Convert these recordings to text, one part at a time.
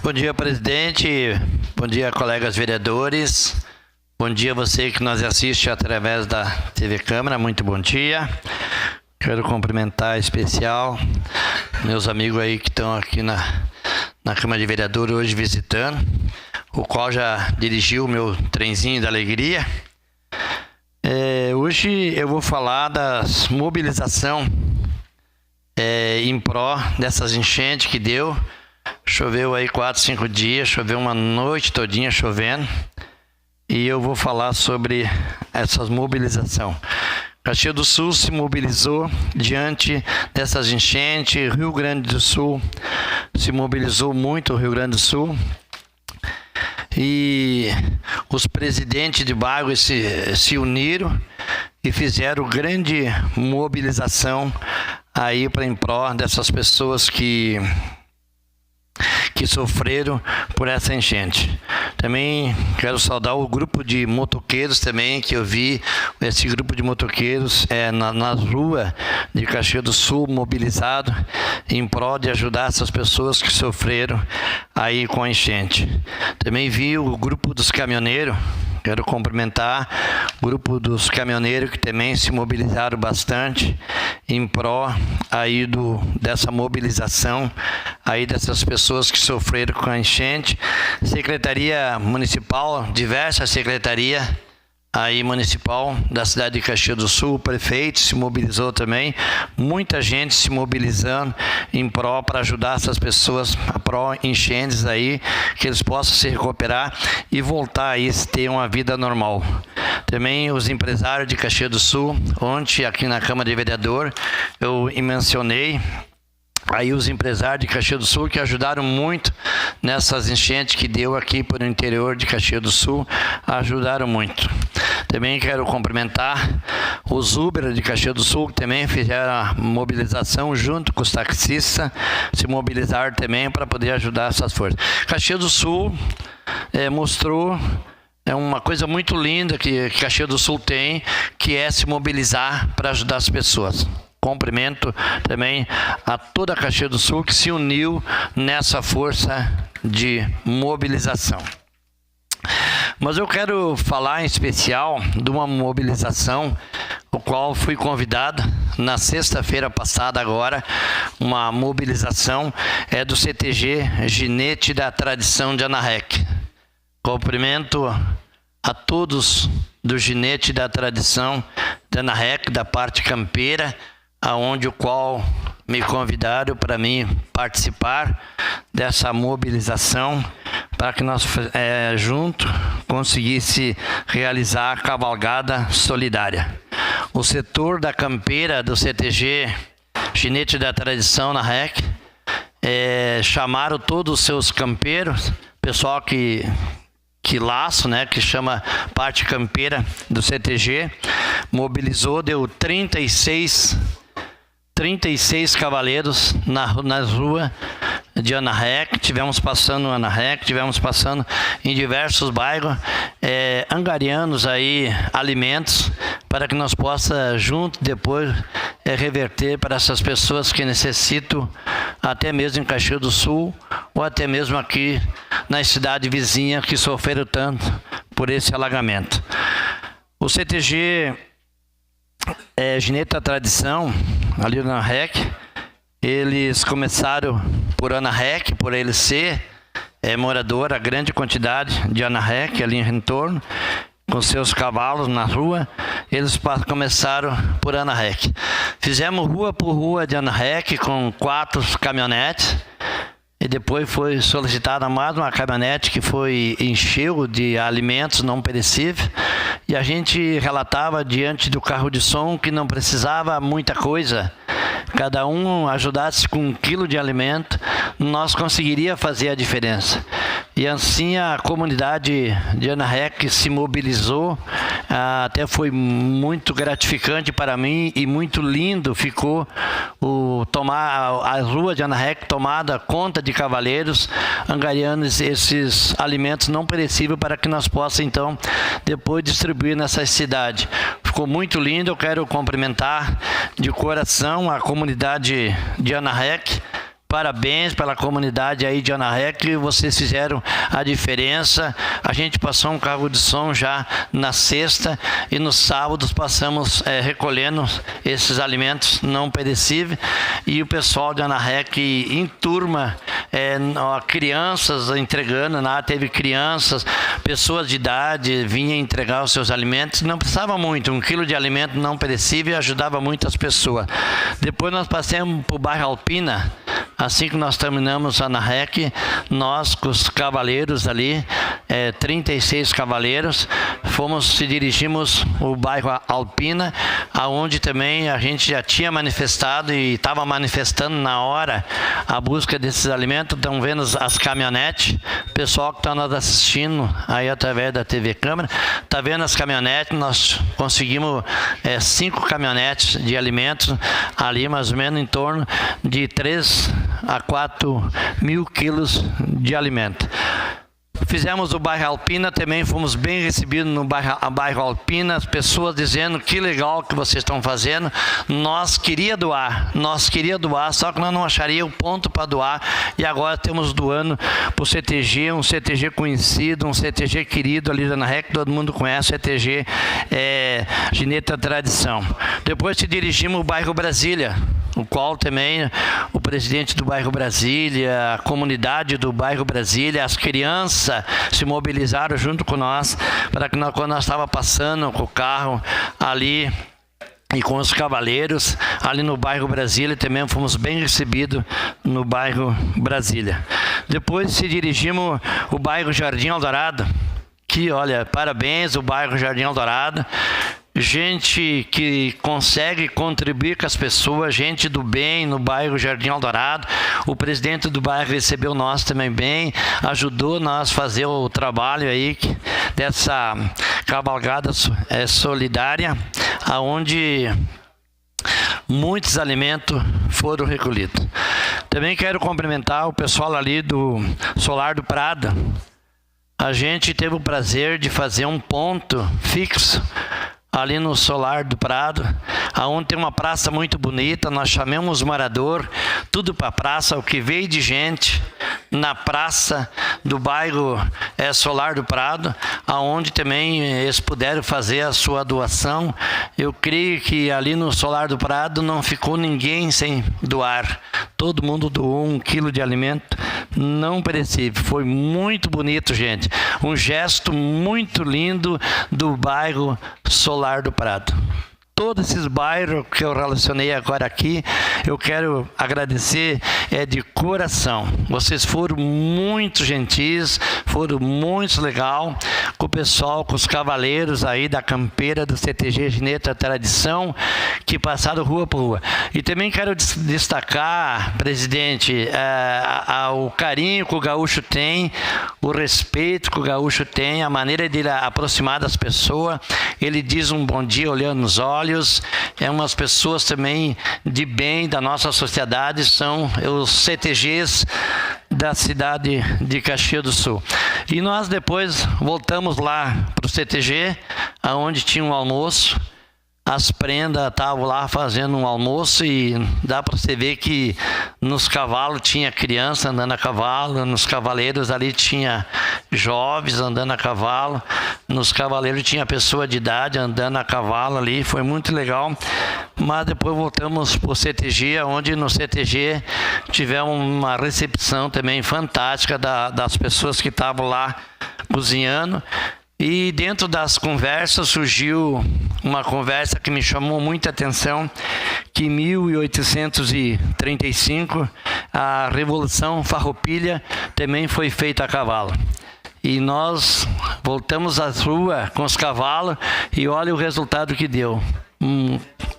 Bom dia, presidente. Bom dia, colegas vereadores. Bom dia você que nos assiste através da TV Câmara. Muito bom dia. Quero cumprimentar em especial meus amigos aí que estão aqui na Câmara de Vereadores hoje visitando, o qual já dirigiu o meu trenzinho da alegria. Hoje eu vou falar das mobilização em pró dessas enchentes que deu. Choveu aí 4, 5 dias, choveu uma noite todinha chovendo, e eu vou falar sobre essas mobilização. Caxias do Sul se mobilizou diante dessas enchentes, Rio Grande do Sul se mobilizou muito, o Rio Grande do Sul, e os presidentes de bairro se uniram e fizeram grande mobilização aí para em pró dessas pessoas que sofreram por essa enchente. Também quero saudar o grupo de motoqueiros também, que eu vi esse grupo de motoqueiros nas ruas de Caxias do Sul mobilizado em prol de ajudar essas pessoas que sofreram aí com a enchente. Também vi o grupo dos caminhoneiros. Quero cumprimentar o grupo dos caminhoneiros que também se mobilizaram bastante em pró aí dessa mobilização aí dessas pessoas que sofreram com a enchente. Secretaria Municipal, diversas secretarias aí municipal da cidade de Caxias do Sul, o prefeito se mobilizou também, muita gente se mobilizando em pró para ajudar essas pessoas a pró enchentes aí, que eles possam se recuperar e voltar aí a ter uma vida normal. Também os empresários de Caxias do Sul, ontem aqui na Câmara de Vereador, eu mencionei aí os empresários de Caxias do Sul que ajudaram muito nessas enchentes que deu aqui para o interior de Caxias do Sul, ajudaram muito. Também quero cumprimentar os Uber de Caxias do Sul, que também fizeram a mobilização junto com os taxistas, se mobilizaram também para poder ajudar essas forças. Caxias do Sul mostrou uma coisa muito linda que Caxias do Sul tem, que é se mobilizar para ajudar as pessoas. Cumprimento também a toda a Caxias do Sul que se uniu nessa força de mobilização. Mas eu quero falar em especial de uma mobilização, o qual fui convidado na sexta-feira passada agora, uma mobilização do CTG Ginete da Tradição de Anarrec. Cumprimento a todos do Ginete da Tradição de Anarrec, da parte campeira, aonde o qual me convidaram para mim participar dessa mobilização para que nós junto conseguisse realizar a cavalgada solidária. O setor da campeira do CTG Ginete da Tradição na REC chamaram todos os seus campeiros, pessoal que laço, que chama parte campeira do CTG, mobilizou, deu 36 cavaleiros nas ruas de Anarrec. Tivemos passando no Anarrec, tivemos passando em diversos bairros, angariando aí alimentos para que nós possa junto depois reverter para essas pessoas que necessitam, até mesmo em Caxias do Sul ou até mesmo aqui na cidade vizinha que sofreram tanto por esse alagamento. O CTG Ginete da Tradição, ali na REC, eles começaram por Anarrec, por ele ser morador, a grande quantidade de Anarrec ali em torno, com seus cavalos na rua, eles começaram por Anarrec. Fizemos rua por rua de Anarrec com 4 caminhonetes, e depois foi solicitada mais uma caminhonete que encheu de alimentos não perecíveis, e a gente relatava diante do carro de som que não precisava muita coisa. Cada um ajudasse com 1 quilo de alimento, nós conseguiria fazer a diferença. E assim a comunidade de Anarrec se mobilizou, até foi muito gratificante para mim e muito lindo ficou a rua de Anarrec tomada conta de cavaleiros, angariando esses alimentos não perecíveis para que nós possamos então depois distribuir nessa cidade. Ficou muito lindo, eu quero cumprimentar de coração a comunidade de Anarrec Parabéns pela comunidade aí de Anarrec, vocês fizeram a diferença. A gente passou um carro de som já na sexta e nos sábados passamos recolhendo esses alimentos não perecíveis, e o pessoal de Anarrec em turma, crianças entregando, teve crianças, pessoas de idade vinham entregar os seus alimentos, não precisava muito, 1 quilo de alimento não perecível ajudava muitas pessoas. Depois nós passamos para o bairro Alpina. Assim que nós terminamos a Anarrec, nós com os cavaleiros ali, 36 cavaleiros, dirigimos o bairro Alpina, aonde também a gente já tinha manifestado e estava manifestando na hora a busca desses alimentos. Estão vendo as caminhonetes, o pessoal que está nos assistindo aí através da TV Câmara, está vendo as caminhonetes, nós conseguimos 5 caminhonetes de alimentos ali, mais ou menos em torno de 3 a 4 mil quilos de alimento. Fizemos o bairro Alpina, também fomos bem recebidos no bairro Alpina, as pessoas dizendo que legal que vocês estão fazendo. Nós queria doar, só que nós não acharia o ponto para doar, e agora temos doando para o CTG, um CTG conhecido, um CTG querido ali da Anarrec, todo mundo conhece, o CTG Gineta Tradição. Depois dirigimos o bairro Brasília, o qual também o presidente do bairro Brasília, a comunidade do bairro Brasília, as crianças se mobilizaram junto com nós, para que quando nós estávamos passando com o carro ali e com os cavaleiros, ali no bairro Brasília, também fomos bem recebidos no bairro Brasília. Depois dirigimos o bairro Jardim Eldorado, que, olha, parabéns, o bairro Jardim Eldorado. Gente que consegue contribuir com as pessoas, gente do bem no bairro Jardim Eldorado. O presidente do bairro recebeu nós também bem, ajudou nós a fazer o trabalho aí dessa cavalgada solidária, aonde muitos alimentos foram recolhidos. Também quero cumprimentar o pessoal ali do Solar do Prado. A gente teve o prazer de fazer um ponto fixo ali no Solar do Prado, aonde tem uma praça muito bonita. Nós chamamos os moradores, tudo para a praça, o que veio de gente na praça do bairro Solar do Prado, aonde também eles puderam fazer a sua doação. Eu creio que ali no Solar do Prado não ficou ninguém sem doar. Todo mundo doou 1 quilo de alimento não perecível. Foi muito bonito, gente. Um gesto muito lindo do bairro Solar do Prado. Todos esses bairros que eu relacionei agora aqui, eu quero agradecer de coração. Vocês foram muito gentis, foram muito legal com o pessoal, com os cavaleiros aí da campeira do CTG Gineta Tradição, que passaram rua por rua. E também quero destacar, presidente, o carinho que o gaúcho tem, o respeito que o gaúcho tem, a maneira de ele aproximar das pessoas. Ele diz um bom dia olhando nos olhos. Umas pessoas também de bem da nossa sociedade, são os CTGs da cidade de Caxias do Sul. E nós depois voltamos lá para o CTG, onde tinha um almoço. As prendas estavam lá fazendo um almoço, e dá para você ver que nos cavalos tinha criança andando a cavalo, nos cavaleiros ali tinha jovens andando a cavalo, nos cavaleiros tinha pessoa de idade andando a cavalo ali, foi muito legal. Mas depois voltamos para o CTG, onde no CTG tivemos uma recepção também fantástica das pessoas que estavam lá cozinhando. E dentro das conversas surgiu uma conversa que me chamou muita atenção, que em 1835 a Revolução Farroupilha também foi feita a cavalo. E nós voltamos às ruas com os cavalos e olha o resultado que deu.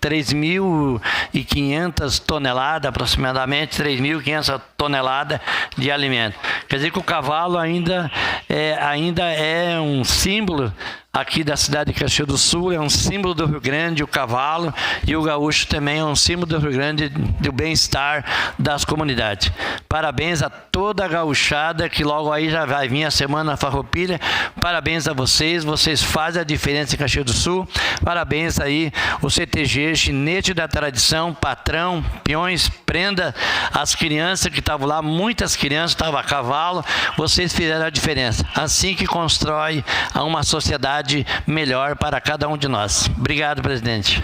3.500 toneladas, aproximadamente 3.500 toneladas de alimento. Quer dizer que o cavalo ainda é um símbolo aqui da cidade de Caxias do Sul, é um símbolo do Rio Grande, o cavalo, e o gaúcho também é um símbolo do Rio Grande, do bem-estar das comunidades. Parabéns a toda a gauchada, que logo aí já vai vir a Semana Farroupilha. Parabéns a vocês, vocês fazem a diferença em Caxias do Sul. Parabéns aí o CTG, Ginete da Tradição, patrão, peões, prenda, as crianças que estavam lá, muitas crianças estavam a cavalo, vocês fizeram a diferença. Assim que constrói uma sociedade melhor para cada um de nós. Obrigado, presidente.